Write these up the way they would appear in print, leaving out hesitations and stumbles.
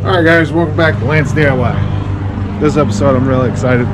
Alright guys, welcome back to Lance DIY. This episode I'm really excited.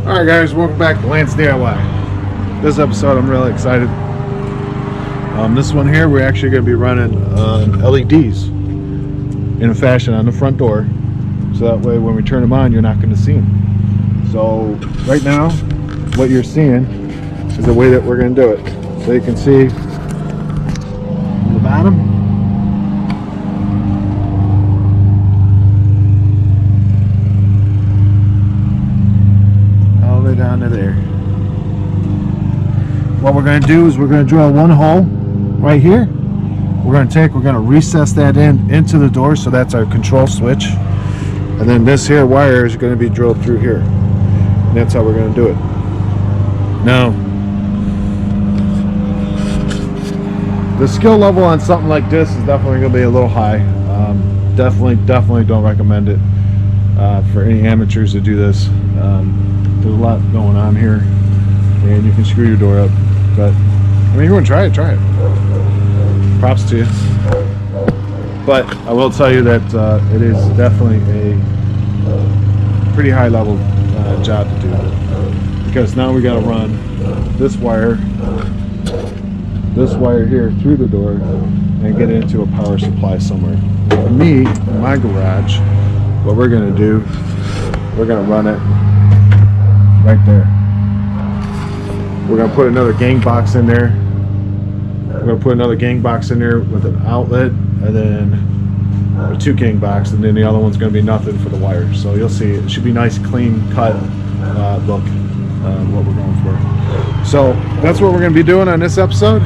Alright guys, welcome back to Lance DIY. This episode I'm really excited. This one here we're actually going to be running LEDs in a fashion on the front door, so that way when we turn them on you're not going to see them. So right now what you're seeing is the way that we're going to do it. So you can see from the bottom down to there. What we're going to do is we're going to drill one hole right here. We're going to recess that into the door, so that's our control switch. And then this here wire is going to be drilled through here. And that's how we're going to do it. Now, the skill level on something like this is definitely going to be a little high. Definitely don't recommend it for any amateurs to do this. There's a lot going on here, and you can screw your door up. But I mean, you want to try it. Props to you. But I will tell you that it is definitely a pretty high level job to do, because now we got to run this wire here through the door and get it into a power supply somewhere. For me, in my garage, what we're going to do, we're going to run it right there. We're going to put another gang box in there. We're going to put another gang box in there with an outlet, and then two gang box, and then the other one's going to be nothing for the wires. So you'll see it should be nice, clean cut look, what we're going for. So that's what we're going to be doing on this episode.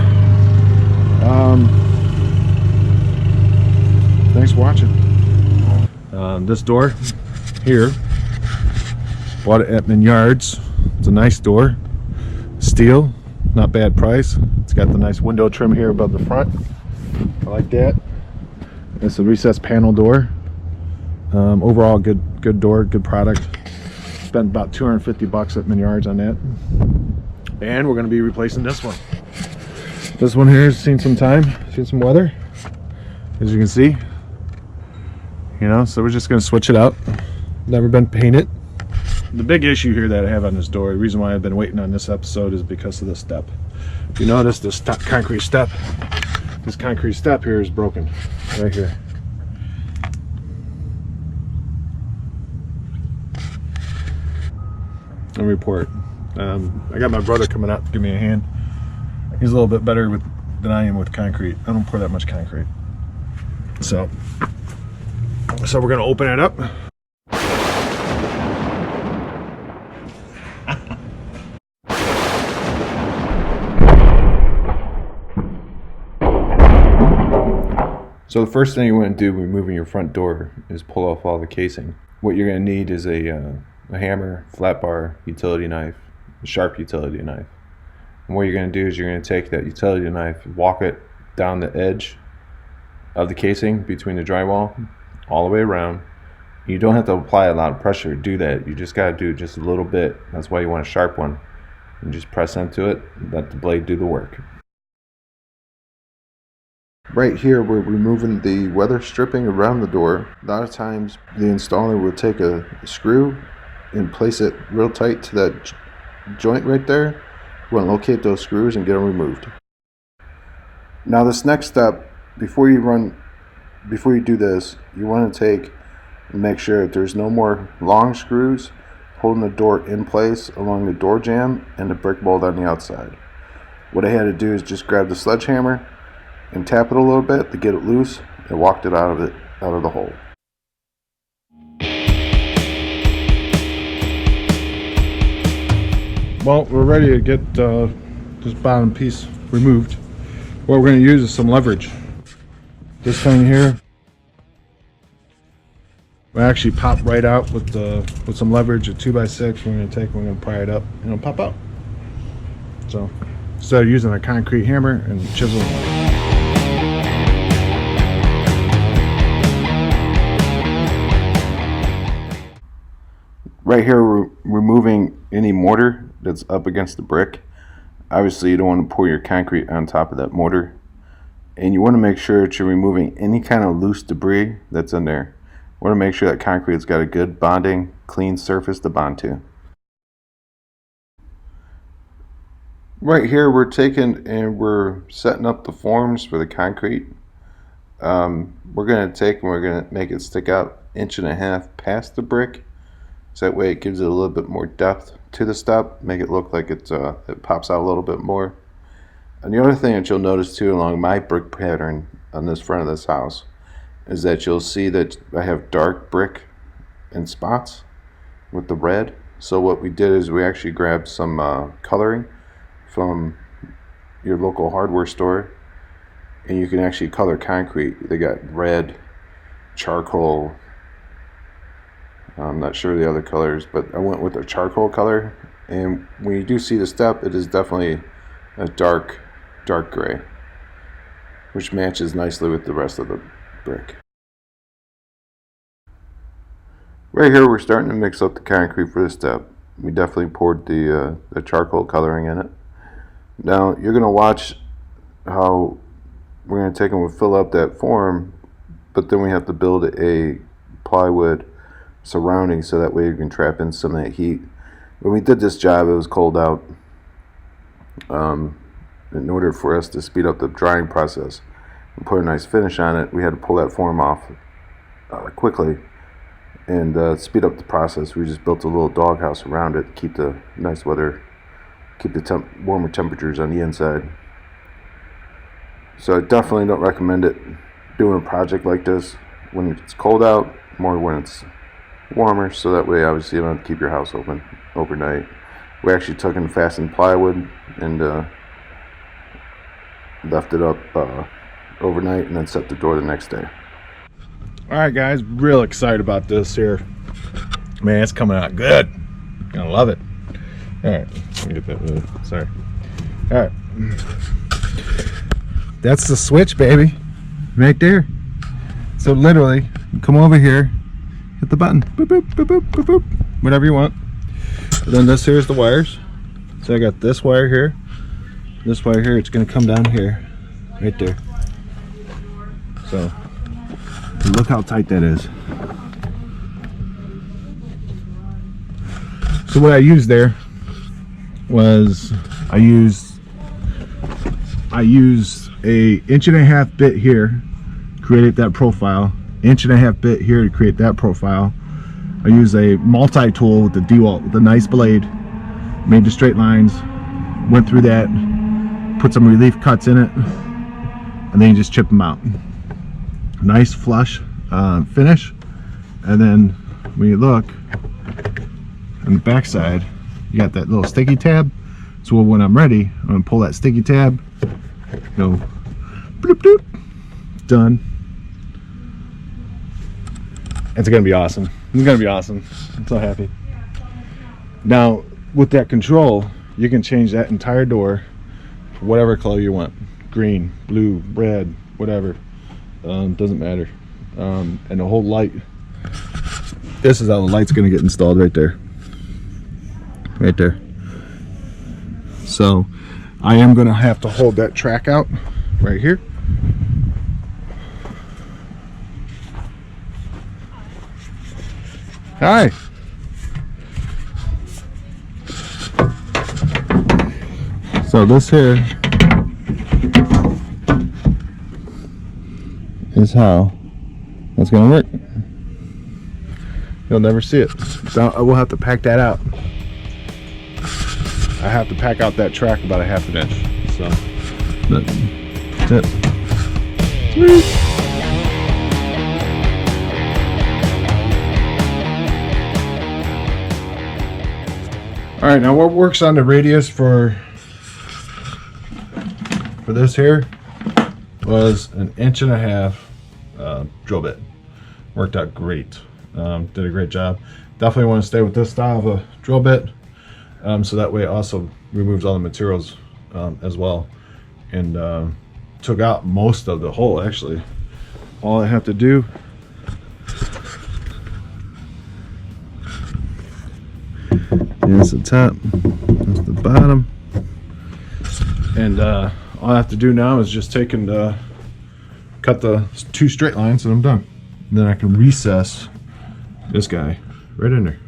Thanks for watching. This door here, bought it at Menards. It's a nice door, steel, not bad price. It's got the nice window trim here above the front. I like that. It's a recessed panel door. Overall, good door, good product. Spent about $250 at Menards on that. And we're going to be replacing this one. This one here has seen some time, seen some weather, as you can see. You know, so we're just going to switch it out. Never been painted. The big issue here that I have on this door, the reason why I've been waiting on this episode, is because of this step. If you notice, this concrete step here is broken right here. And report. I got my brother coming out to give me a hand. He's a little bit better than I am with concrete. I don't pour that much concrete. So we're going to open it up. So the first thing you want to do when moving your front door is pull off all the casing. What you're going to need is a hammer, flat bar, utility knife, a sharp utility knife. And what you're going to do is you're going to take that utility knife, walk it down the edge of the casing between the drywall, all the way around. You don't have to apply a lot of pressure to do that. You just got to do just a little bit. That's why you want a sharp one. And just press into it, let the blade do the work. Right here we're removing the weather stripping around the door. A lot of times the installer will take a screw and place it real tight to that joint right there. We're going to locate those screws and get them removed. Now this next step, before you do this, you want to take and make sure that there's no more long screws holding the door in place along the door jamb and the brick mold on the outside. What I had to do is just grab the sledgehammer and tap it a little bit to get it loose, and walked it out of the hole. Well, we're ready to get this bottom piece removed. What we're going to use is some leverage. This thing here will actually pop right out with some leverage, a 2x6. We're going to pry it up, and it'll pop out. So instead of using a concrete hammer and chisel. Right here, we're removing any mortar that's up against the brick. Obviously, you don't want to pour your concrete on top of that mortar. And you want to make sure that you're removing any kind of loose debris that's in there. You want to make sure that concrete's got a good bonding, clean surface to bond to. Right here, we're taking and we're setting up the forms for the concrete. We're going to take and we're going to make it stick out 1.5 inches past the brick. So that way it gives it a little bit more depth to the step, make it look like it pops out a little bit more. And the other thing that you'll notice too along my brick pattern on this front of this house is that you'll see that I have dark brick in spots with the red. So what we did is we actually grabbed some coloring from your local hardware store, and you can actually color concrete. They got red, charcoal, I'm not sure the other colors, but I went with a charcoal color. And when you do see the step, it is definitely a dark gray, which matches nicely with the rest of the brick. Right here, we're starting to mix up the concrete for this step. We definitely poured the charcoal coloring in it. Now you're going to watch how we're going to take and we'll fill up that form, but then we have to build a plywood surrounding so that way you can trap in some of that heat. When we did this job, it was cold out. In order for us to speed up the drying process and put a nice finish on it, we had to pull that form off quickly and speed up the process. We just built a little doghouse around it to keep the nice weather, keep the warmer temperatures on the inside. So I definitely don't recommend it doing a project like this when it's cold out, more when it's warmer, so that way obviously you don't have to keep your house open overnight. We actually took and fastened plywood and left it up overnight and then set the door the next day. All right, guys, real excited about this here. Man, it's coming out good. Gonna love it. All right, let me get that moved. Sorry. All right, that's the switch, baby, right there. So literally, come over here, hit the button, boop, boop, boop, boop, boop, boop, whatever you want. And then this here is the wires. So I got this wire here, this wire here. It's gonna come down here, right there. So look how tight that is. So what I used there was I used a 1.5 inch bit here, created that profile. 1.5 inch bit here to create that profile. I used a multi-tool with the Drywall, with a nice blade, made the straight lines, went through that, put some relief cuts in it, and then you just chip them out. Nice flush finish. And then when you look on the back side, you got that little sticky tab. So when I'm ready, I'm gonna pull that sticky tab, go bloop bloop, done. It's gonna be awesome. It's gonna be awesome. I'm so happy. Now with that control, you can change that entire door for whatever color you want. Green, blue, red, whatever. Doesn't matter. And the whole light, this is how the light's gonna get installed right there. Right there. So I am gonna have to hold that track out right here. Hi. So this here is how that's gonna work. You'll never see it. So I will have to pack that out. I have to pack out that track about a half an inch. So that's it. Sweet. All right, now what works on the radius for this here was 1.5 inch drill bit. Worked out great. Did a great job. Definitely want to stay with this style of a drill bit, so that way it also removes all the materials as well, and took out most of the hole. Actually, all I have to do is the top, that's the bottom, and all I have to do now is just take and cut the 2 straight lines, and I'm done. And then I can recess this guy right in there.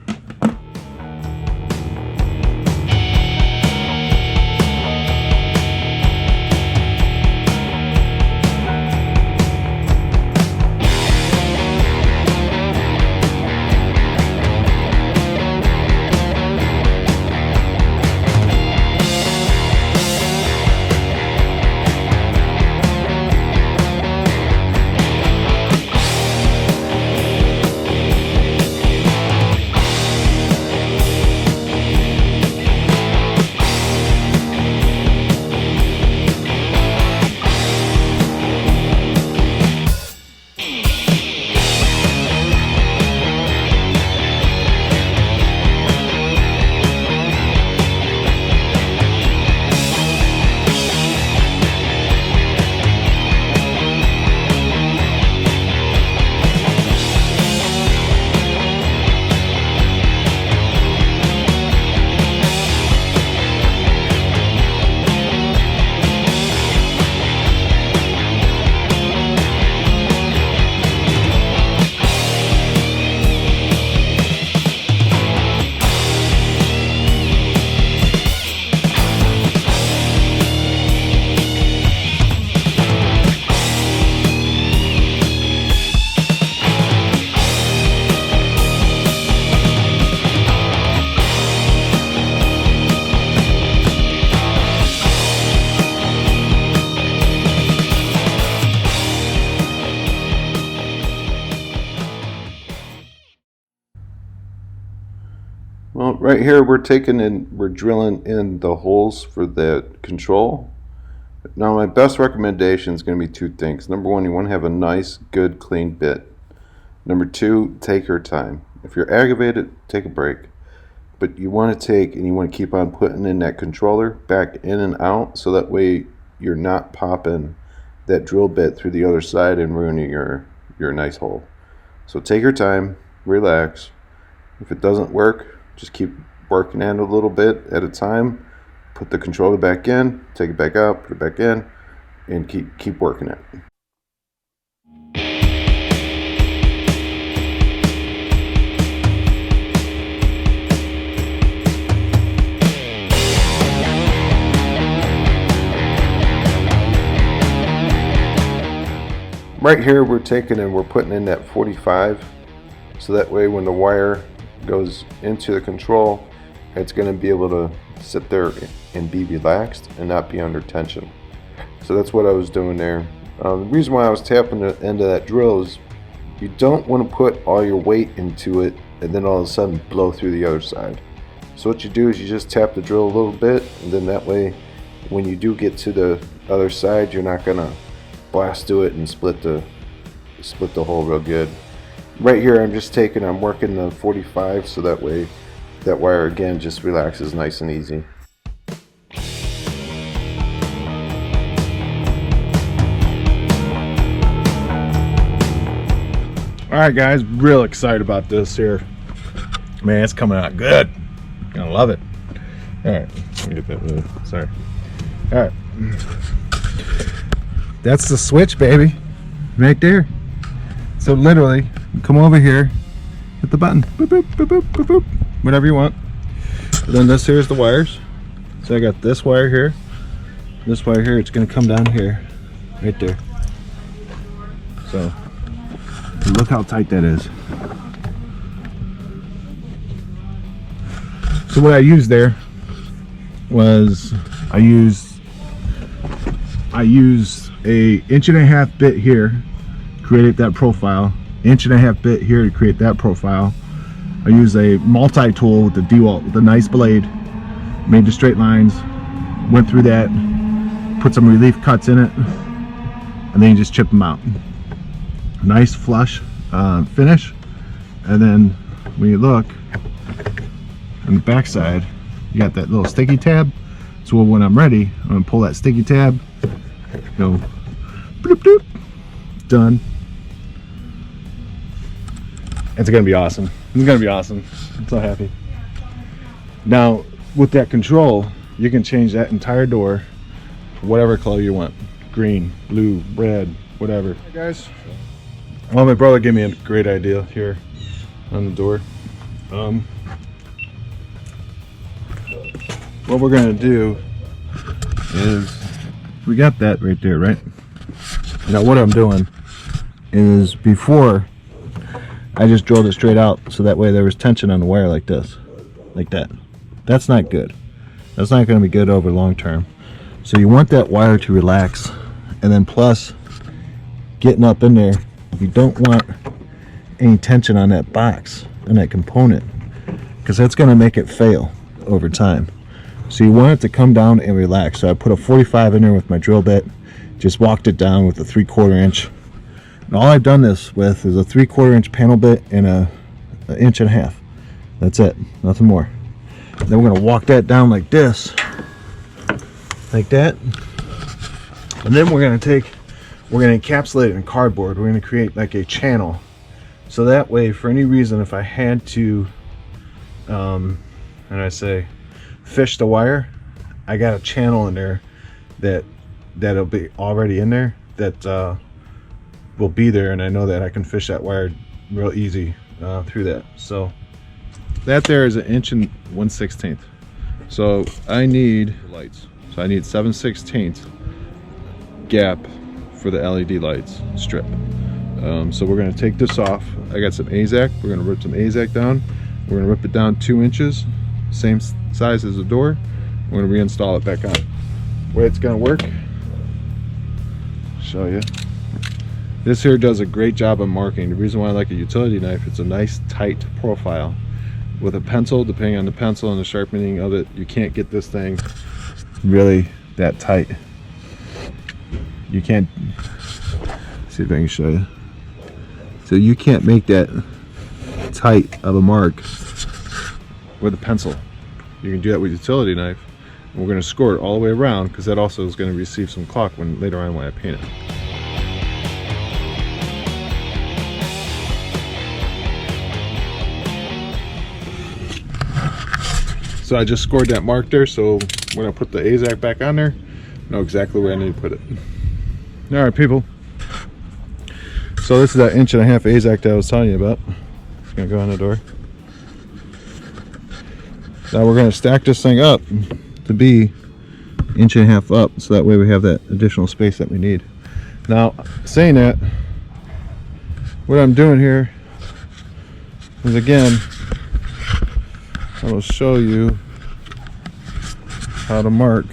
Well, right here we're drilling in the holes for the control. Now my best recommendation is going to be 2 things. Number 1, you want to have a nice, good, clean bit. Number 2, take your time. If you're aggravated, take a break. But you want to take and you want to keep on putting in that controller back in and out, so that way you're not popping that drill bit through the other side and ruining your nice hole. So take your time, relax. If it doesn't work, just keep working at it a little bit at a time. Put the controller back in, take it back out, put it back in, and keep working it. Right here we're taking and we're putting in that 45, so that way when the wire goes into the control, it's going to be able to sit there and be relaxed and not be under tension. So that's what I was doing there. The reason why I was tapping the end of that drill is you don't want to put all your weight into it and then all of a sudden blow through the other side. So what you do is you just tap the drill a little bit, and then that way when you do get to the other side, you're not going to blast through it and split the hole real good. Right here I'm working the 45, so that way that wire again just relaxes nice and easy. Alright guys, real excited about this here. Man, it's coming out good. Gonna love it. Alright, let me get that moved. Sorry. Alright. That's the switch, baby. Right there. So literally, come over here, hit the button, boop, boop, boop, boop, boop, boop, whatever you want. And then this here is the wires. So I got this wire here, this wire here. It's gonna come down here, right there. So look how tight that is. So what I used there was I used a 1.5 bit here, created that profile, 1.5 bit here to create that profile. I used a multi-tool with the Drywall, with a nice blade, made the straight lines, went through that, put some relief cuts in it, and then you just chip them out. Nice flush finish. And then when you look on the back side, you got that little sticky tab. So when I'm ready, I'm gonna pull that sticky tab, go bloop, bloop, done. It's gonna be awesome. It's gonna be awesome. I'm so happy. Now with that control, you can change that entire door whatever color you want. Green, blue, red, whatever. Hey guys, well, my brother gave me a great idea here on the door. What we're gonna do is, we got that right there, right? Now what I'm doing is, before I just drilled it straight out, so that way there was tension on the wire like this, like that. That's not good. That's not going to be good over long term. So you want that wire to relax, and then plus getting up in there, you don't want any tension on that box, on that component, because that's going to make it fail over time. So you want it to come down and relax. So I put a 45 in there with my drill bit, just walked it down with a 3/4 inch. And all I've done this with is a 3/4 inch panel bit and an 1.5 inch. That's it, nothing more. Then we're going to walk that down like this, like that. And then we're going to encapsulate it in cardboard. We're going to create like a channel. So that way, for any reason, if I had to, fish the wire, I got a channel in there that'll be already in there, that will be there, and I know that I can fish that wire real easy through that. So that there is 1/1/16 inch. So I need lights. So I need 7/16 gap for the LED lights strip. So we're going to take this off. I got some AZAC. We're going to rip some AZAC down. We're going to rip it down 2 inches, same size as the door. We're going to reinstall it back on. The way it's going to work, show you. This here does a great job of marking. The reason why I like a utility knife, it's a nice tight profile. With a pencil, depending on the pencil and the sharpening of it, you can't get this thing really that tight. You can't, see if I can show you. So you can't make that tight of a mark with a pencil. You can do that with a utility knife. And we're going to score it all the way around, because that also is going to receive some caulk when later on when I paint it. So I just scored that mark there, so when I put the AZAC back on there, I know exactly where I need to put it. All right, people. So this is that 1.5 inch AZAC that I was telling you about. It's gonna go on the door. Now we're gonna stack this thing up to be 1.5 inches up, so that way we have that additional space that we need. Now, saying that, what I'm doing here is, again, I will show you how to mark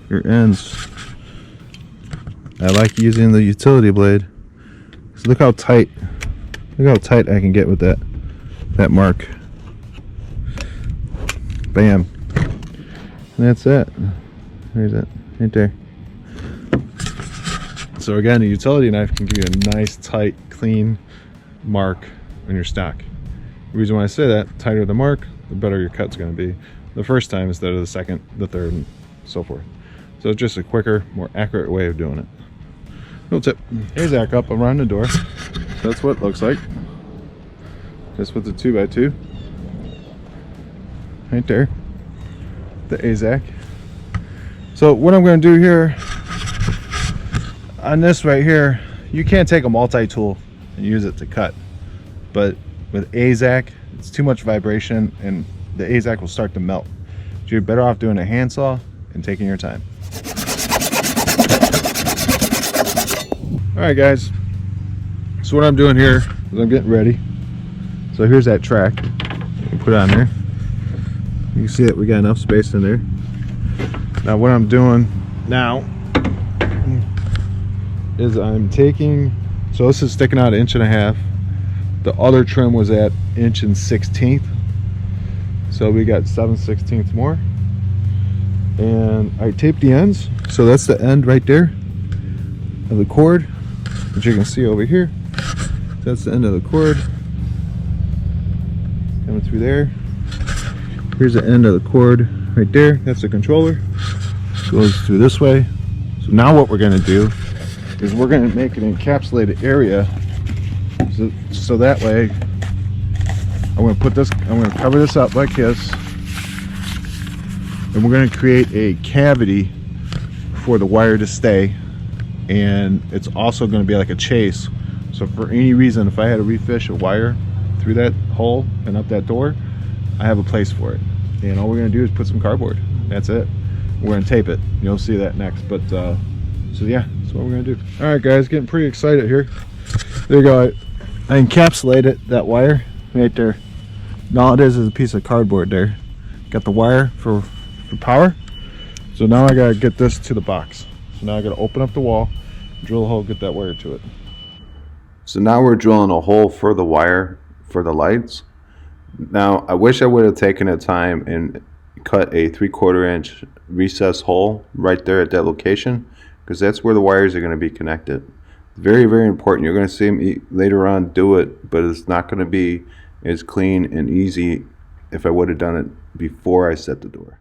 your ends. I like using the utility blade. So look how tight I can get with that mark. Bam. And that's it. There's it, right there. So again, a utility knife can give you a nice, tight, clean mark on your stock. The reason why I say that, the tighter the mark, the better your cut's going to be the first time instead of the second, the third, and so forth. So it's just a quicker, more accurate way of doing it. Little tip. Here's AZAC up around the door. So that's what it looks like. Just with the 2x2. Right there. The AZAC. So what I'm going to do here, on this right here, you can't take a multi-tool and use it to cut. But with AZAC, it's too much vibration and the AZAC will start to melt. So you're better off doing a handsaw and taking your time. Alright guys, so what I'm doing here is I'm getting ready. So here's that track, you put it on there. You can see that we got enough space in there. Now what I'm doing now is I'm taking, so this is sticking out 1.5 inches. The other trim was at 1 1/16. So we got 7/16 more. And I taped the ends. So that's the end right there of the cord, which you can see over here. That's the end of the cord. Coming through there. Here's the end of the cord right there. That's the controller. Goes through this way. So now what we're gonna do is we're gonna make an encapsulated area. So that way, I'm gonna cover this up like this. And we're gonna create a cavity for the wire to stay. And it's also gonna be like a chase. So for any reason, if I had to refish a wire through that hole and up that door, I have a place for it. And all we're gonna do is put some cardboard. That's it. We're gonna tape it. You'll see that next. But so yeah, that's what we're gonna do. All right, guys, getting pretty excited here. There you go. I encapsulated that wire right there. Now it is a piece of cardboard there. Got the wire for power. So now I gotta get this to the box. So now I gotta open up the wall, drill a hole, get that wire to it. So now we're drilling a hole for the wire for the lights. Now I wish I would have taken the time and cut a 3/4 inch recess hole right there at that location, because that's where the wires are going to be connected. Very, very important. You're going to see me later on do it, but it's not going to be as clean and easy if I would have done it before I set the door.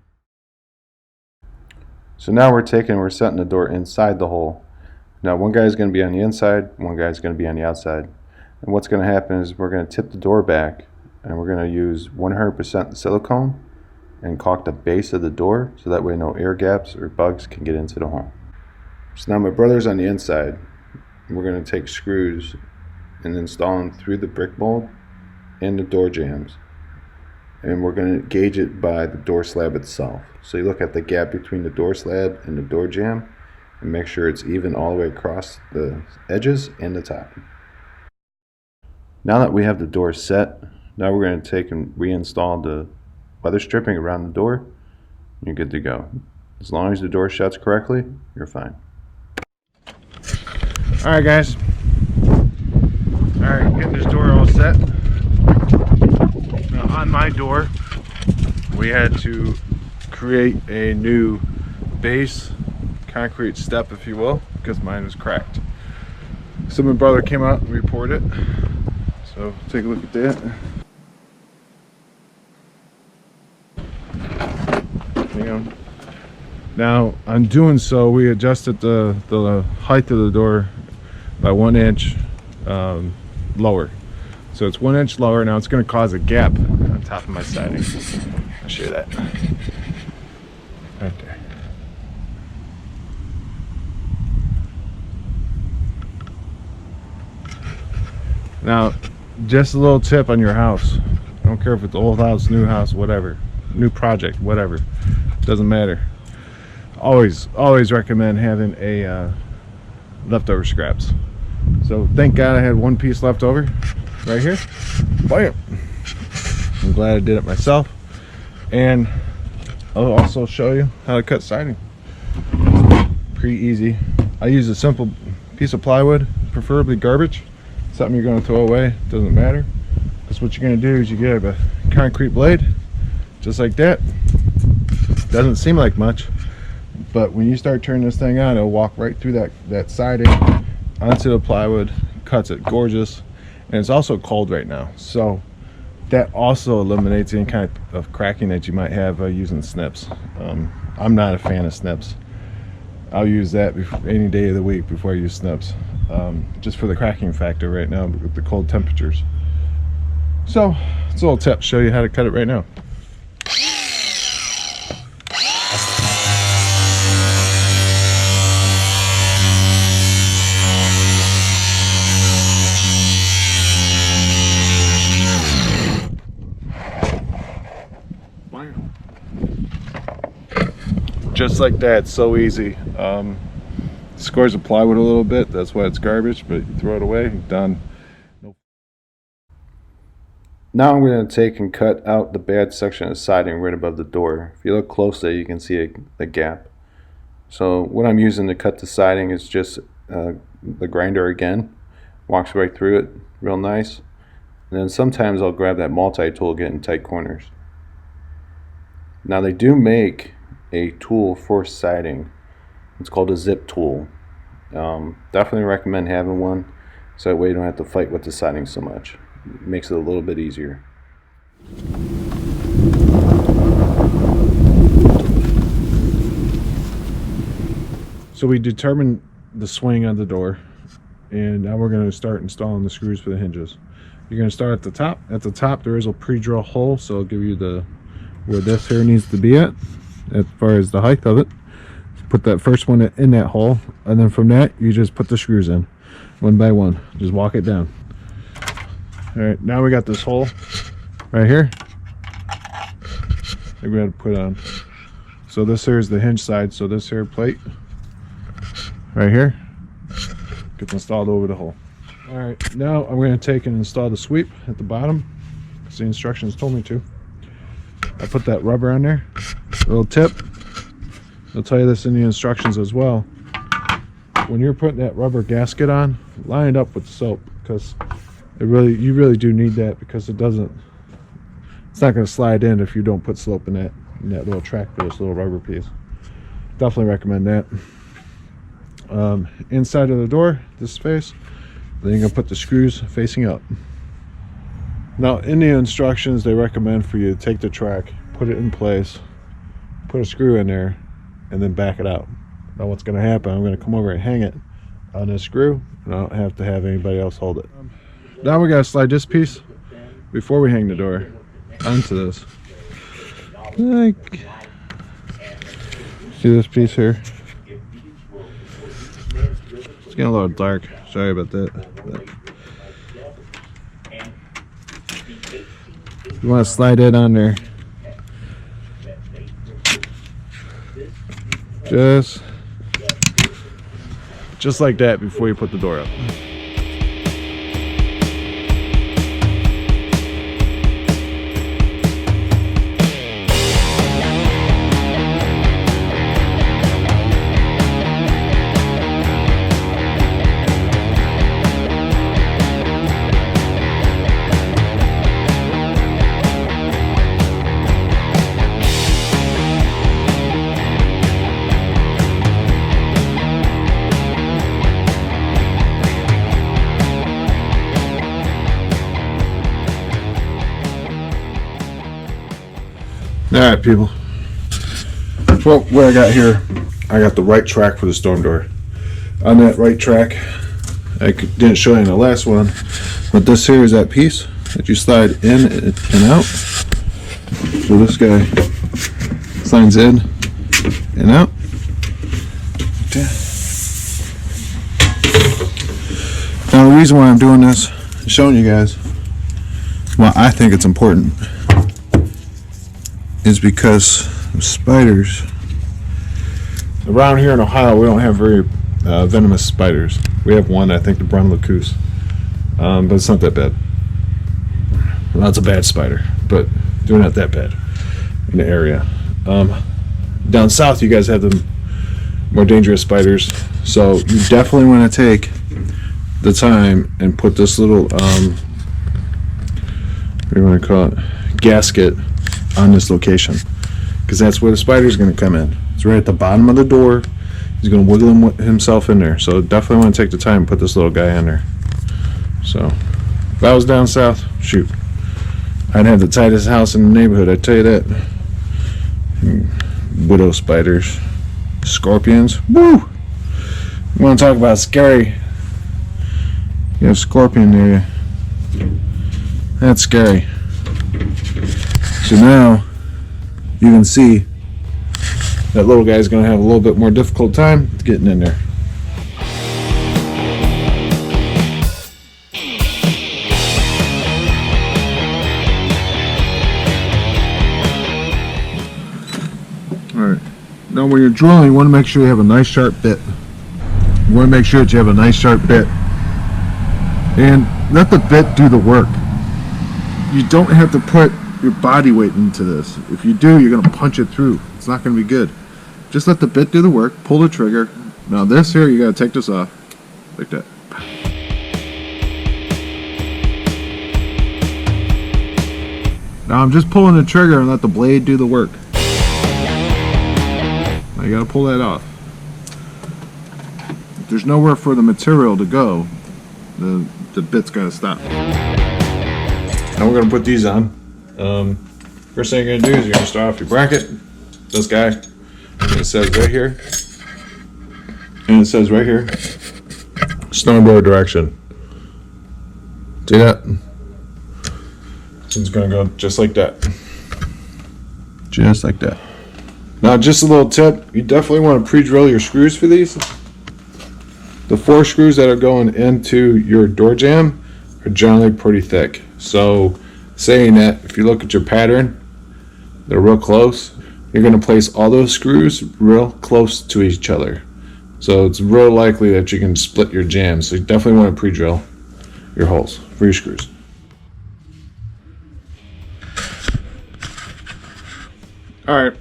So now we're setting the door inside the hole. Now one guy is going to be on the inside, one guy is going to be on the outside. And what's going to happen is we're going to tip the door back, and we're going to use 100% silicone and caulk the base of the door, so that way no air gaps or bugs can get into the home. So now my brother's on the inside. We're going to take screws and install them through the brick mold and the door jambs. And we're going to gauge it by the door slab itself. So you look at the gap between the door slab and the door jamb and make sure it's even all the way across the edges and the top. Now that we have the door set, now we're going to take and reinstall the weather stripping around the door. You're good to go. As long as the door shuts correctly, you're fine. Alright, guys. Alright, getting this door all set. Now on my door, we had to create a new base, concrete step if you will, because mine was cracked. So my brother came out and reported it. So take a look at that. Hang on. Now, on doing so, we adjusted the height of the door by 1 inch lower. So it's 1 inch lower. Now it's going to cause a gap on top of my siding. I'll show you that. Right there. Now, just a little tip on your house. I don't care if it's old house, new house, whatever. New project, whatever. Doesn't matter. Always recommend having a leftover scraps. So thank God I had one piece left over right here. Bam! I'm glad I did it myself. And I'll also show you how to cut siding. Pretty easy. I use a simple piece of plywood, preferably garbage. Something you're going to throw away, doesn't matter. Because what you're going to do is you get a concrete blade, just like that. Doesn't seem like much, but when you start turning this thing on, it'll walk right through that siding onto the plywood, cuts it gorgeous. And it's also cold right now, so that also eliminates any kind of cracking that you might have using snips. I'm not a fan of snips. I'll use that any day of the week before I use snips, just for the cracking factor right now with the cold temperatures. So it's a little tip, show you how to cut it right now. Just like that, so easy. Scores the plywood a little bit, that's why it's garbage, but you throw it away, done. Nope. Now I'm going to take and cut out the bad section of siding right above the door. If you look closely, you can see a gap. So what I'm using to cut the siding is just the grinder again. Walks right through it real nice. And then sometimes I'll grab that multi-tool, get in tight corners. Now they do make a tool for siding. It's called a zip tool. Definitely recommend having one, so that way you don't have to fight with the siding so much. It makes it a little bit easier. So we determined the swing on the door, and now we're going to start installing the screws for the hinges. You're going to start at the top. At the top there is a pre-drill hole, so it'll give you where this here needs to be at as far as the height of it. Put that first one in that hole, and then from that you just put the screws in one by one. Just walk it down. Alright, now we got this hole right here that we had to put on. So this here is the hinge side, so this here plate right here gets installed over the hole. Alright, now I'm going to take and install the sweep at the bottom, because the instructions told me to. I put that rubber on there, little tip. They'll tell you this in the instructions as well. When you're putting that rubber gasket on, line it up with the soap, because you really do need that, because it's not going to slide in if you don't put slope in that little track for this little rubber piece. Definitely recommend that. Inside of the door, this space, then you're going to put the screws facing up. Now in the instructions they recommend for you to take the track, put it in place, put a screw in there, and then back it out. Now what's going to happen, I'm going to come over and hang it on this screw, and I don't have to have anybody else hold it. Now we got to slide this piece before we hang the door onto this. See this piece here? It's getting a little dark, sorry about that. But you want to slide it on there. Just like that before you put the door up. Alright people, well, what I got here, I got the right track for the storm door. On that right track, I didn't show you in the last one, but this here is that piece that you slide in and out. So this guy slides in and out. Now the reason why I'm doing this, showing you guys why I think it's important, is because spiders around here in Ohio, we don't have very venomous spiders. We have one, I think, the brown lacus, but it's not that bad. Well, it's a bad spider, but they're not that bad in the area. Down south you guys have the more dangerous spiders, so you definitely want to take the time and put this little what do you want to call it, gasket on this location, because that's where the spider is going to come in. It's right at the bottom of the door. He's going to wiggle himself in there, so definitely want to take the time and put this little guy in there. So if I was down south, shoot, I'd have the tightest house in the neighborhood, I tell you that. Widow spiders, scorpions, woo! You want to talk about scary? You have scorpion there, that's scary. So now you can see that little guy's going to have a little bit more difficult time getting in there. Alright, now when you're drilling, you want to make sure you have a nice sharp bit. You want to make sure that you have a nice sharp bit. And let the bit do the work. you don't have to put your body weight into this. If you do, you're going to punch it through. It's not going to be good. Just let the bit do the work, pull the trigger. Now this here, you got to take this off, like that. Now I'm just pulling the trigger and let the blade do the work. Now you got to pull that off. If there's nowhere for the material to go, the bit's got to stop. Now we're going to put these on. First thing you're going to do is you're going to start off your bracket. This guy. And it says right here. And it says right here, snowboard direction. See that? So it's going to go just like that. Just like that. Now just a little tip. You definitely want to pre-drill your screws for these. The 4 screws that are going into your door jamb are generally pretty thick. So saying that, if you look at your pattern, they're real close. You're going to place all those screws real close to each other. So it's real likely that you can split your jambs. So you definitely want to pre-drill your holes for your screws. Alright,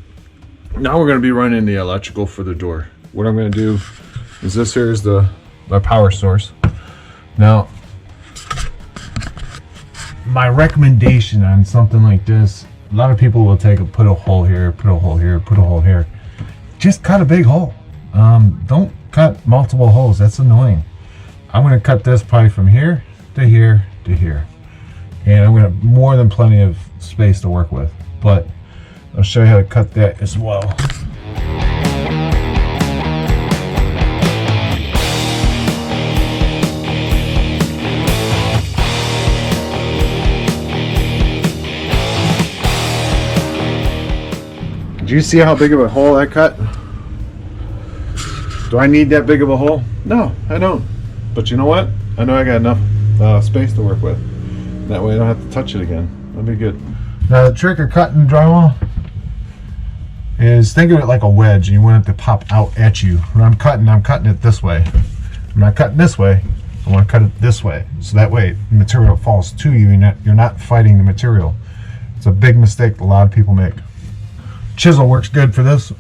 now we're going to be running the electrical for the door. What I'm going to do is this here is my power source. Now, my recommendation on something like this, a lot of people will put a hole here, put a hole here, put a hole here. Just cut a big hole. Don't cut multiple holes. That's annoying. I'm going to cut this probably from here to here to here. And I'm going to have more than plenty of space to work with. But I'll show you how to cut that as well. Do you see how big of a hole I cut? Do I need that big of a hole? No, I don't. But you know what? I know I got enough space to work with. That way I don't have to touch it again. That'll be good. Now the trick of cutting drywall is think of it like a wedge, and you want it to pop out at you. When I'm cutting it this way. I'm not cutting this way. I want to cut it this way, so that way the material falls to you. You're not fighting the material. It's a big mistake a lot of people make. Chisel works good for this.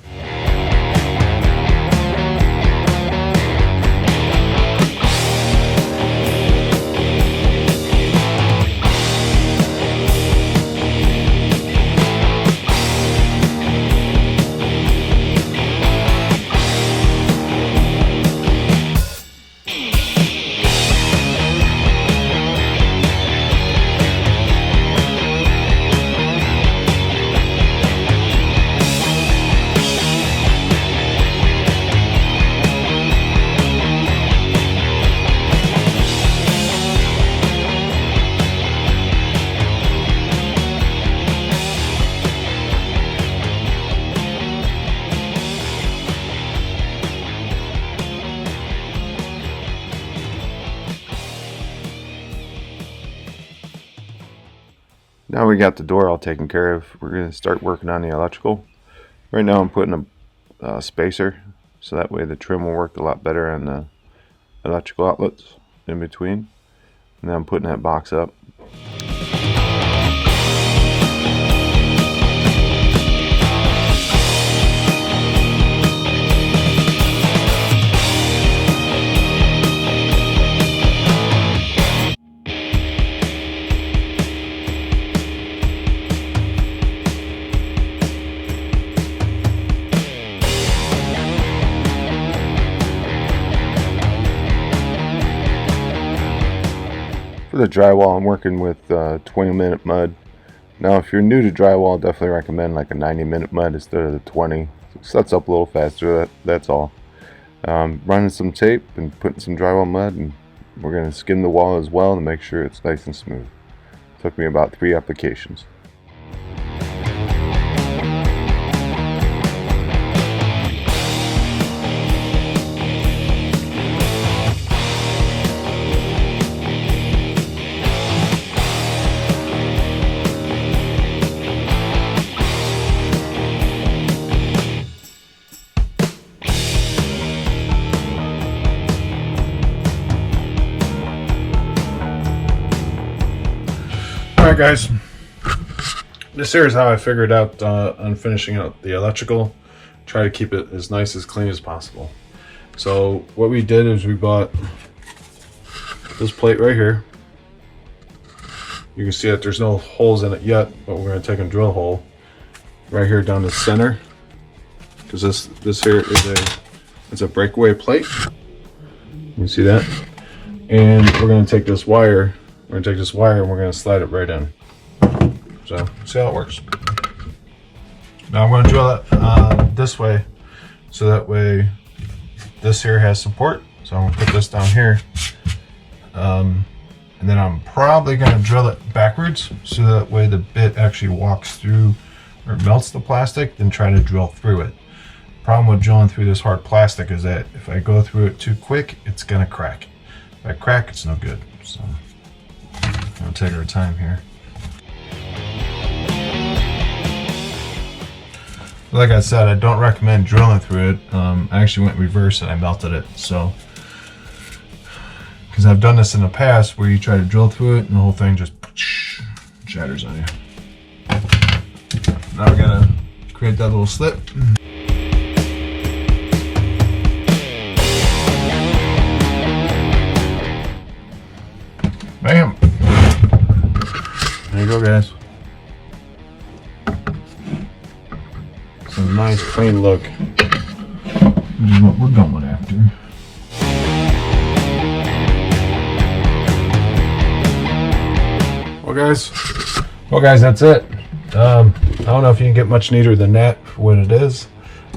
Now we got the door all taken care of, we're going to start working on the electrical. Right now I'm putting a spacer, so that way the trim will work a lot better on the electrical outlets in between. And then I'm putting that box up. For the drywall, I'm working with 20-minute mud. Now, if you're new to drywall, I definitely recommend like a 90-minute mud instead of the 20. It sets up a little faster, that's all. Running some tape and putting some drywall mud, and we're going to skim the wall as well to make sure it's nice and smooth. Took me about 3 applications. Alright guys, this here is how I figured out on finishing out the electrical. Try to keep it as nice, as clean as possible. So what we did is we bought this plate right here. You can see that there's no holes in it yet, but we're going to take a drill hole right here down the center, because this here is it's a breakaway plate. You can see that. And we're going to take this wire. We're going to take this wire and we're going to slide it right in. So see how it works. Now I'm going to drill it this way, so that way this here has support. So I'm going to put this down here. And then I'm probably going to drill it backwards, so that way the bit actually walks through or melts the plastic, then try to drill through it. Problem with drilling through this hard plastic is that if I go through it too quick, it's going to crack. If I crack, it's no good. So we'll take our time here. Like I said, I don't recommend drilling through it. I actually went reverse and I melted it. So, because I've done this in the past where you try to drill through it and the whole thing just shatters on you. Now we gotta create that little slit. Bam! There you go, guys. Some nice clean look. Which is what we're going after. Well guys, that's it. I don't know if you can get much neater than that for what it is.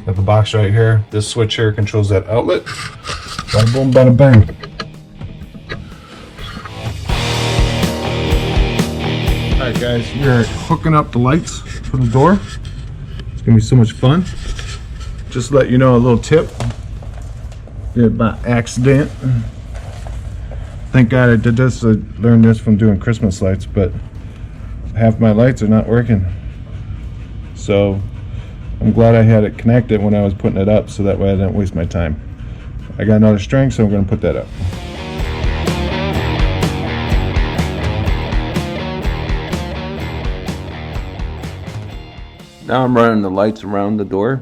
Got the box right here. This switch here controls that outlet. Bada boom, bada bang. Alright guys, we're hooking up the lights for the door. It's gonna be so much fun. Just to let you know, a little tip. Did it by accident. Thank God I did this. I learned this from doing Christmas lights, but half my lights are not working. So I'm glad I had it connected when I was putting it up, so that way I didn't waste my time. I got another string, so I'm going to put that up. Now I'm running the lights around the door.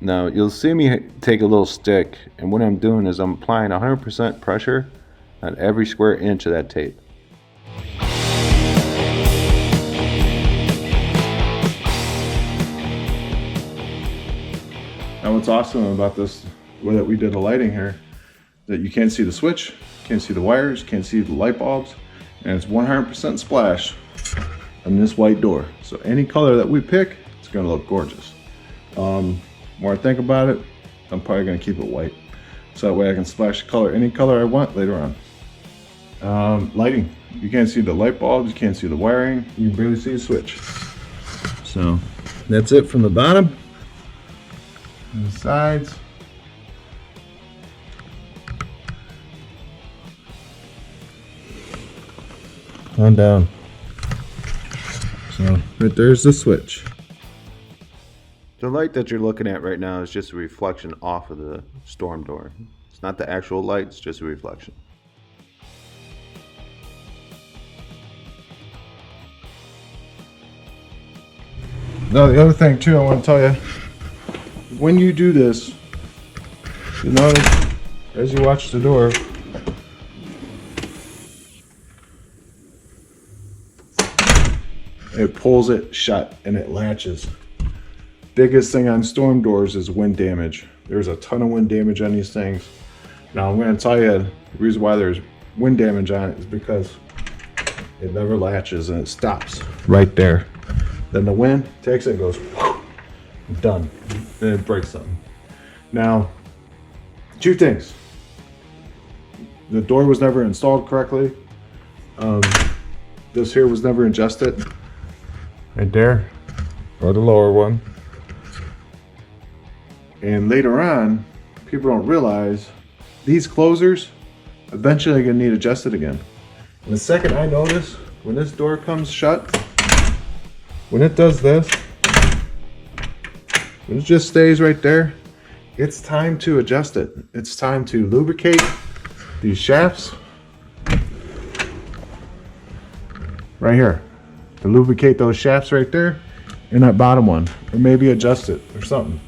Now you'll see me take a little stick, and what I'm doing is I'm applying 100% pressure on every square inch of that tape. Now what's awesome about this, way that we did the lighting here, that you can't see the switch, can't see the wires, can't see the light bulbs, and it's 100% splash on this white door. So any color that we pick, it's gonna look gorgeous. More I think about it, I'm probably gonna keep it white. So that way I can splash the color, any color I want later on. Lighting, you can't see the light bulbs, you can't see the wiring, you can barely see the switch. So that's it from the bottom. And the sides. On down. So right there's the switch. The light that you're looking at right now is just a reflection off of the storm door. It's not the actual light, it's just a reflection. Now the other thing too I want to tell you, when you do this, you notice as you watch the door, it pulls it shut and it latches. Biggest thing on storm doors is wind damage. There's a ton of wind damage on these things. Now I'm going to tell you the reason why there's wind damage on it is because it never latches and it stops right there. Then the wind takes it and goes, whoosh, done. And it breaks something. Now, two things. The door was never installed correctly. This here was never adjusted. Right there, or the lower one. And later on, people don't realize these closers eventually are gonna need adjusted again. And the second I notice, when this door comes shut, when it does this, when it just stays right there, it's time to adjust it. It's time to lubricate these shafts right here. to lubricate those shafts right there and that bottom one, or maybe adjust it or something.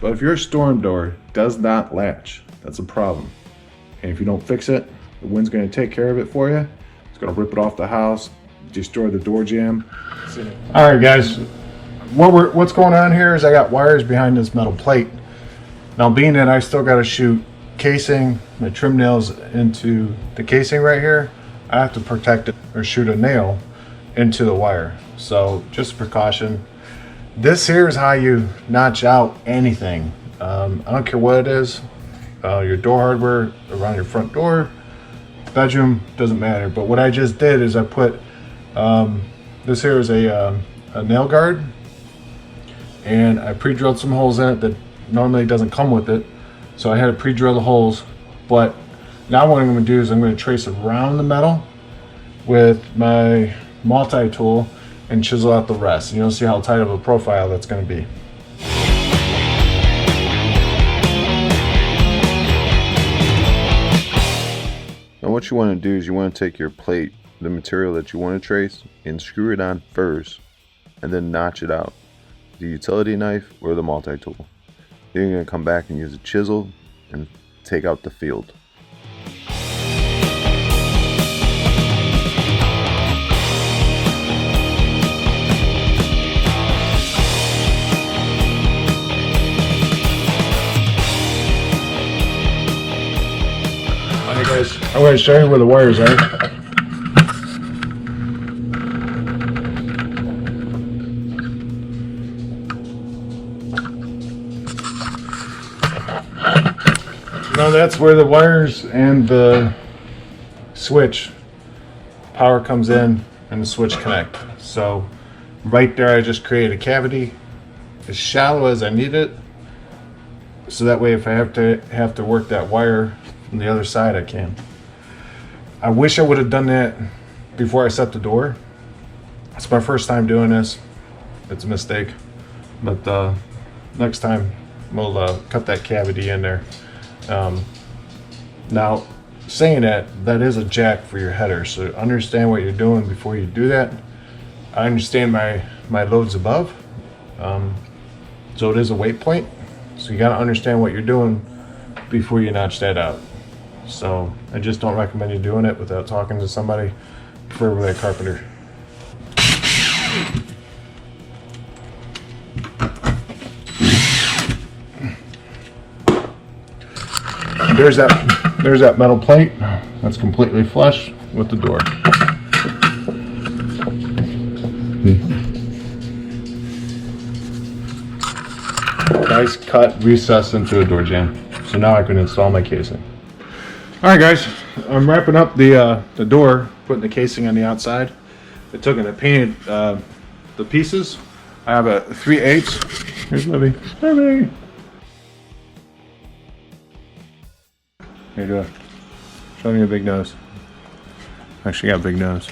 But if your storm door does not latch, that's a problem. And if you don't fix it, the wind's going to take care of it for you. It's going to rip it off the house, destroy the door jamb. All right, guys. What's going on here is I got wires behind this metal plate. Now, being that I still got to shoot casing, my trim nails into the casing right here, I have to protect it or shoot a nail into the wire. So just a precaution. This here is how you notch out anything. I don't care what it is. Your door hardware around your front door, bedroom, doesn't matter. But what I just did is I put this here is a nail guard, and I pre-drilled some holes in it that normally doesn't come with it. So I had to pre-drill the holes. But now what I'm going to do is I'm going to trace around the metal with my multi-tool and chisel out the rest. And you'll see how tight of a profile that's going to be. Now what you want to do is you want to take your plate, the material that you want to trace, and screw it on first, and then notch it out. The utility knife or the multi-tool. Then you're going to come back and use a chisel and take out the field. Alright guys, I'm going to show you where the wires are. Now that's where the wires and the switch power comes in and the switch connect. So right there I just created a cavity as shallow as I need it, so that way if I have to work that wire from the other side I can. I wish I would have done that before I set the door. It's my first time doing this. It's a mistake, but next time we'll cut that cavity in there. Now, saying that is a jack for your header, so understand what you're doing before you do that. I understand my loads above, so it is a weight point, so you got to understand what you're doing before you notch that out. So I just don't recommend you doing it without talking to somebody, preferably a carpenter. There's that metal plate that's completely flush with the door. Nice cut recess into a door jamb. So now I can install my casing. Alright guys, I'm wrapping up the door, putting the casing on the outside. I took and I painted the pieces. I have a 3/8. Here's Libby. Libby! How you doing? Show me your big nose. Actually got a big nose.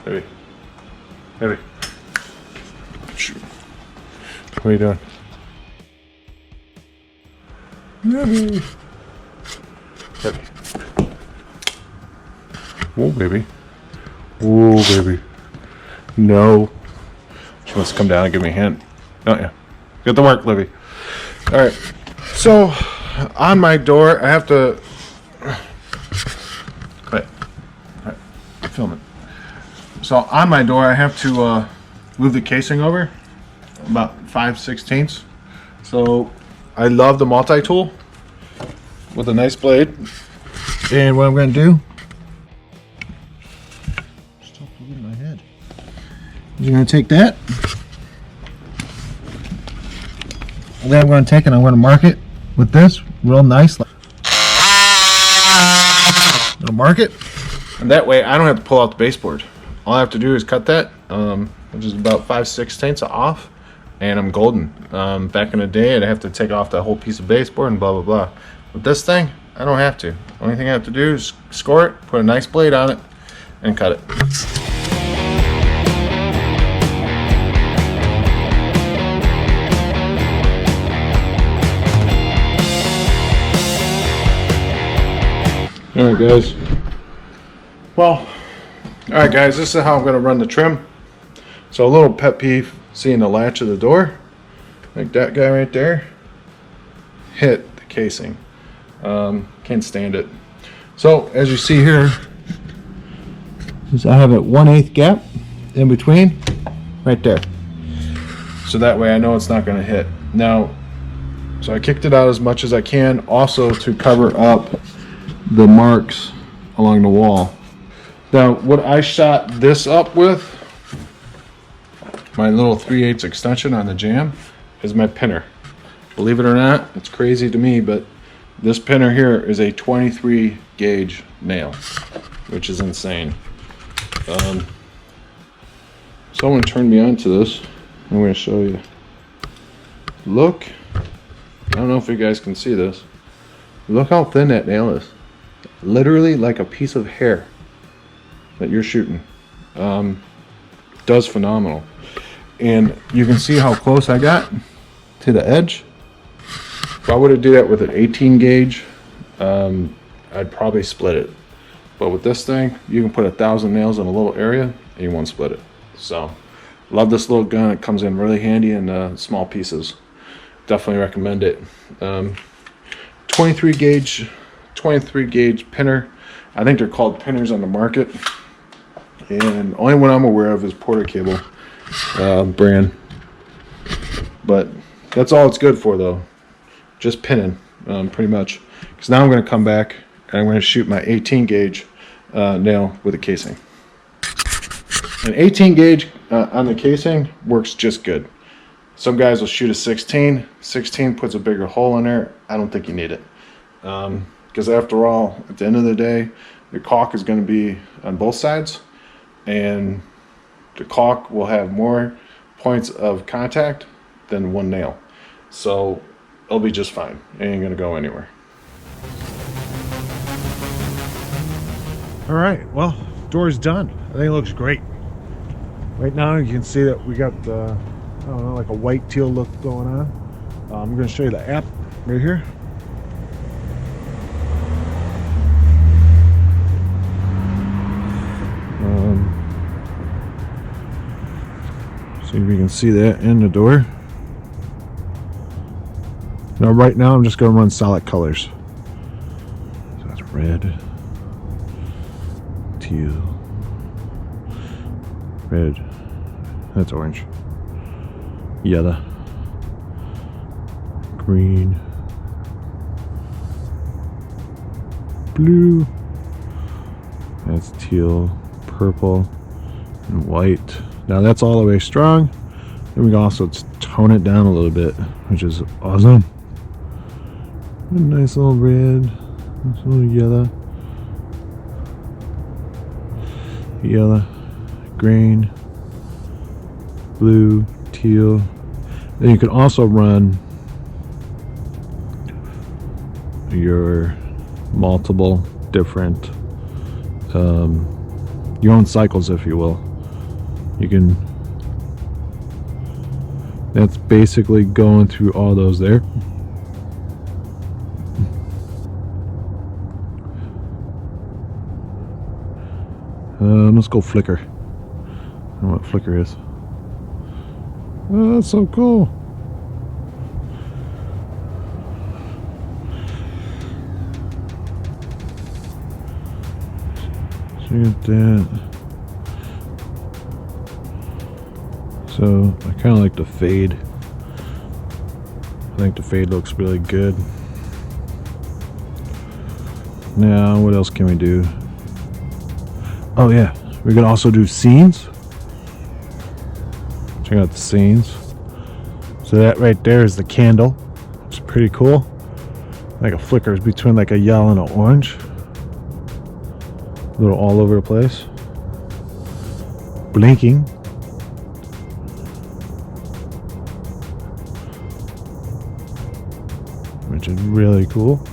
Libby. Libby. What are you doing? Libby. Libby. Whoa, baby. Whoa, baby. No. She wants to come down and give me a hint. Don't you? Get to work, Libby. Alright. So, on my door, I have to... Wait. Alright. Film it. So, on my door, I have to move the casing over about 5/16. So, I love the multi-tool with a nice blade. And what I'm going to do... Stop moving my head. You're going to take that. And then I'm going to take it and I'm going to mark it with this real nice. I'm going to mark it. And that way I don't have to pull out the baseboard. All I have to do is cut that, which is about 5/16 off. And I'm golden. Back in the day, I'd have to take off that whole piece of baseboard and blah, blah, blah. With this thing, I don't have to. The only thing I have to do is score it, put a nice blade on it, and cut it. Alright guys, Well, alright guys, this is how I'm going to run the trim. So a little pet peeve, seeing the latch of the door, like that guy right there, hit the casing. Can't stand it. So as you see here, I have a 1/8 gap in between, right there. So that way I know it's not going to hit. Now, so I kicked it out as much as I can, also to cover up the marks along the wall. Now, what I shot this up with, my little 3/8 extension on the jamb, is my pinner. Believe it or not, it's crazy to me, but this pinner here is a 23 gauge nail, which is insane. Someone turned me on to this. I'm going to show you. Look, I don't know if you guys can see this. Look how thin that nail is. Literally like a piece of hair that you're shooting. Does phenomenal. And you can see how close I got to the edge. If I were to do that with an 18 gauge, I'd probably split it. But with this thing, you can put 1,000 nails in a little area and you won't split it. So, love this little gun. It comes in really handy in small pieces. Definitely recommend it. 23 gauge pinner. I think they're called pinners on the market. And only one I'm aware of is Porter Cable brand. But that's all it's good for though. Just pinning, pretty much. Because now I'm going to come back and I'm going to shoot my 18 gauge nail with a casing. An 18 gauge on the casing works just good. Some guys will shoot a 16. 16 puts a bigger hole in there. I don't think you need it. Because after all, at the end of the day, the caulk is going to be on both sides. And the caulk will have more points of contact than one nail. So it'll be just fine. It ain't going to go anywhere. All right, well, door's done. I think it looks great. Right now you can see that we got I don't know, like a white teal look going on. I'm going to show you the app right here. See if you can see that in the door. Now right now I'm just going to run solid colors. So that's red, teal, red, that's orange, yellow, green, blue, that's teal, purple, and white. Now that's all the way strong. Then we can also tone it down a little bit, which is awesome. A nice little red, nice little yellow, yellow, green, blue, teal. Then you can also run your multiple different your own cycles, if you will. You can, that's basically going through all those there. Let's go flicker. I don't know what flicker is. Oh, that's so cool. See that. So I kind of like the fade. I think the fade looks really good. Now, what else can we do? Oh yeah, we can also do scenes. Check out the scenes. So that right there is the candle. It's pretty cool. Like a flickers between like a yellow and an orange. A little all over the place. Blinking. Which is really cool.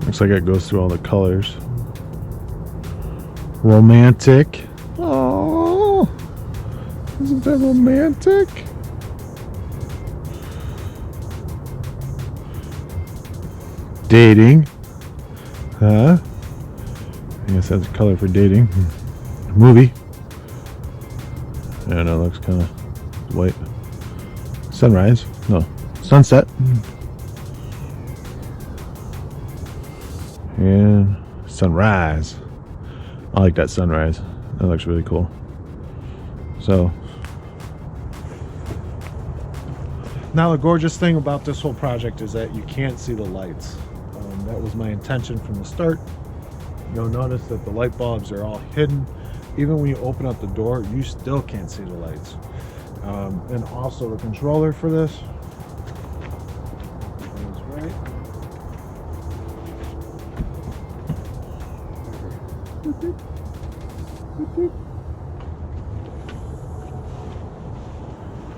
Looks like it goes through all the colors. Romantic. Oh, isn't that romantic? dating. Huh? I guess that's a color for dating. Movie. Yeah, no, it looks kind of white. Sunrise. No. Sunset. And sunrise. I like that sunrise. That looks really cool. So, now the gorgeous thing about this whole project is that you can't see the lights. That was my intention from the start. You'll notice that the light bulbs are all hidden. Even when you open up the door, you still can't see the lights. And also the controller for this is right.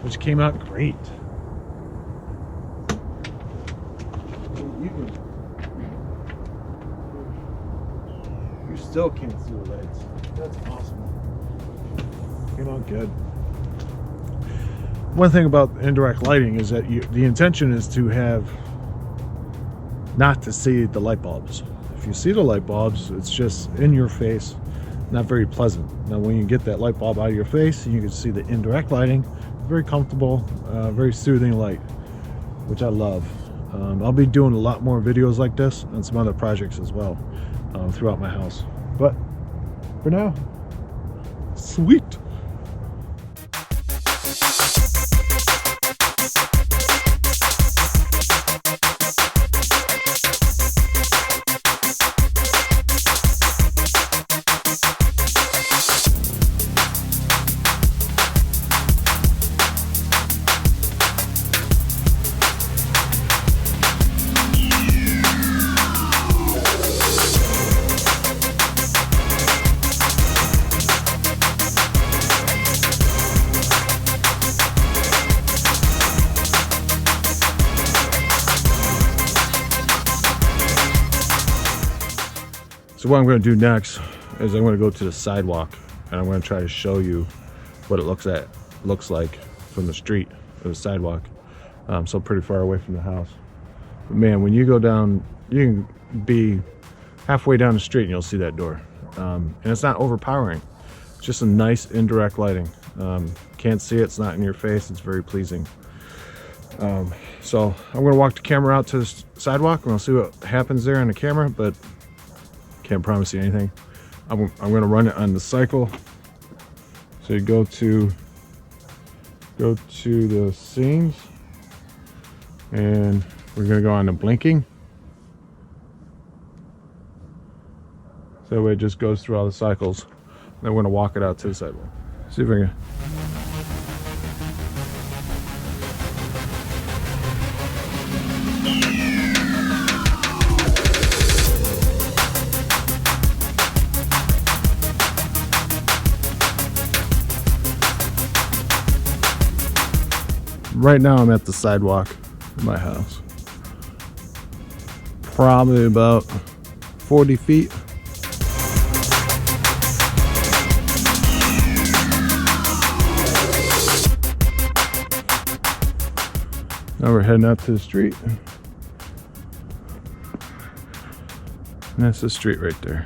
Which came out great. You still can't see the lights. That's awesome. Came out good. One thing about indirect lighting is that the intention is to have not to see the light bulbs. If you see the light bulbs, it's just in your face, not very pleasant. Now when you get that light bulb out of your face, you can see the indirect lighting, very comfortable, very soothing light, which I love. I'll be doing a lot more videos like this and some other projects as well throughout my house. But for now, sweet. So what I'm going to do next is I'm going to go to the sidewalk and I'm going to try to show you what it looks like from the street or the sidewalk. So pretty far away from the house. But man, when you go down, you can be halfway down the street and you'll see that door. And it's not overpowering. It's just a nice indirect lighting. Can't see it, it's not in your face, it's very pleasing. So I'm going to walk the camera out to the sidewalk and we'll see what happens there on the camera, but can't promise you anything. I'm going to run it on the cycle. So you go to the scenes and we're going to go on to blinking. So that way it just goes through all the cycles. Then we're going to walk it out to the sidewalk. See if I can. Right now I'm at the sidewalk of my house. Probably about 40 feet. Now we're heading out to the street. And that's the street right there.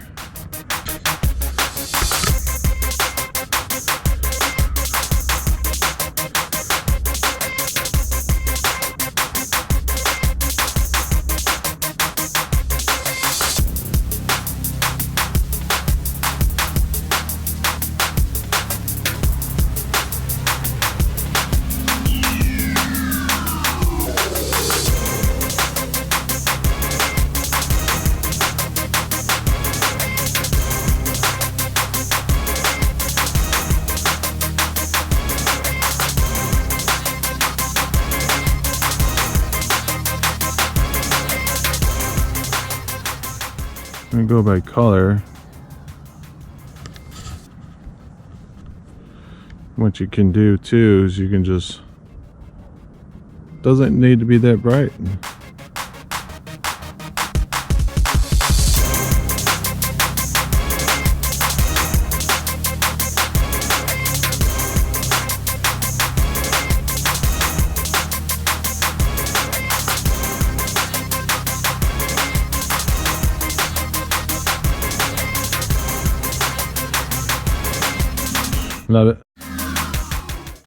I'm gonna go by color. What you can do too is you can just, doesn't need to be that bright. Love it.